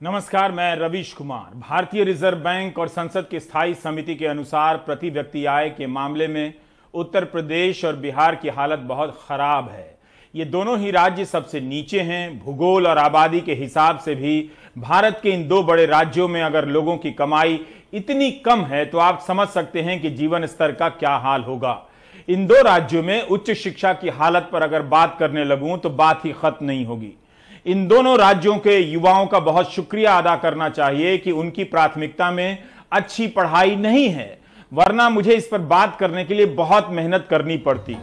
नमस्कार, मैं रवीश कुमार। भारतीय रिजर्व बैंक और संसद की स्थायी समिति के अनुसार प्रति व्यक्ति आय के मामले में उत्तर प्रदेश और बिहार की हालत बहुत खराब है। ये दोनों ही राज्य सबसे नीचे हैं। भूगोल और आबादी के हिसाब से भी भारत के इन दो बड़े राज्यों में अगर लोगों की कमाई इतनी कम है तो आप समझ सकते हैं कि जीवन स्तर का क्या हाल होगा। इन दो राज्यों में उच्च शिक्षा की हालत पर अगर बात करने लगूं तो बात ही खत्म नहीं होगी। इन दोनों राज्यों के युवाओं का बहुत शुक्रिया अदा करना चाहिए कि उनकी प्राथमिकता में अच्छी पढ़ाई नहीं है, वरना मुझे इस पर बात करने के लिए बहुत मेहनत करनी पड़ती।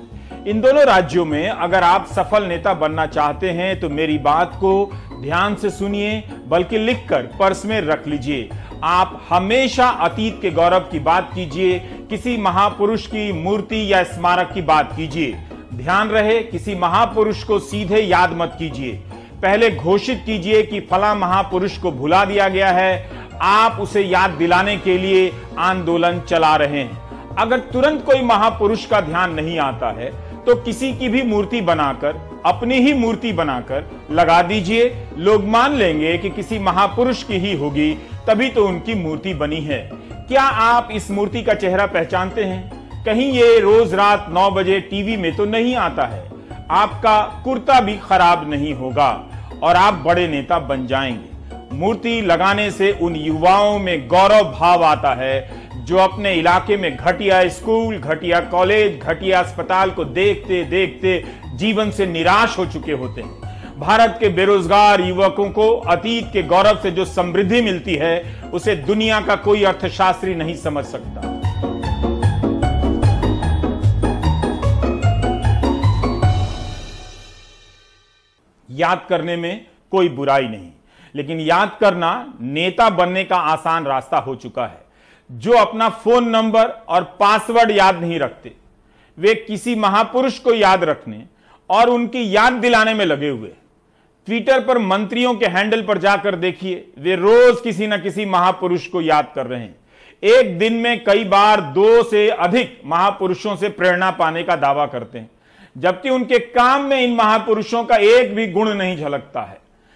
इन दोनों राज्यों में अगर आप सफल नेता बनना चाहते हैं तो मेरी बात को ध्यान से सुनिए, बल्कि लिखकर पर्स में रख लीजिए। आप हमेशा अतीत के गौरव की बात कीजिए, किसी महापुरुष की मूर्ति या स्मारक की बात कीजिए। ध्यान रहे, किसी महापुरुष को सीधे याद मत कीजिए। पहले घोषित कीजिए कि फला महापुरुष को भुला दिया गया है, आप उसे याद दिलाने के लिए आंदोलन चला रहे हैं। अगर तुरंत कोई महापुरुष का ध्यान नहीं आता है तो किसी की भी मूर्ति बनाकर, अपनी ही मूर्ति बनाकर लगा दीजिए। लोग मान लेंगे कि किसी महापुरुष की ही होगी, तभी तो उनकी मूर्ति बनी है। क्या आप इस मूर्ति का चेहरा पहचानते हैं? कहीं ये रोज रात 9 बजे टीवी में तो नहीं आता है। आपका कुर्ता भी खराब नहीं होगा और आप बड़े नेता बन जाएंगे। मूर्ति लगाने से उन युवाओं में गौरव भाव आता है जो अपने इलाके में घटिया स्कूल, घटिया कॉलेज, घटिया अस्पताल को देखते देखते जीवन से निराश हो चुके होते हैं। भारत के बेरोजगार युवकों को अतीत के गौरव से जो समृद्धि मिलती है उसे दुनिया का कोई अर्थशास्त्री नहीं समझ सकता। याद करने में कोई बुराई नहीं, लेकिन याद करना नेता बनने का आसान रास्ता हो चुका है। जो अपना फोन नंबर और पासवर्ड याद नहीं रखते, वे किसी महापुरुष को याद रखने और उनकी याद दिलाने में लगे हुए। ट्विटर पर मंत्रियों के हैंडल पर जाकर देखिए, वे रोज किसी न किसी महापुरुष को याद कर रहे हैं। एक दिन में कई बार 2 से अधिक महापुरुषों से प्रेरणा पाने का दावा करते हैं, जबकि उनके काम में इन महापुरुषों का एक भी गुण नहीं झलकता है।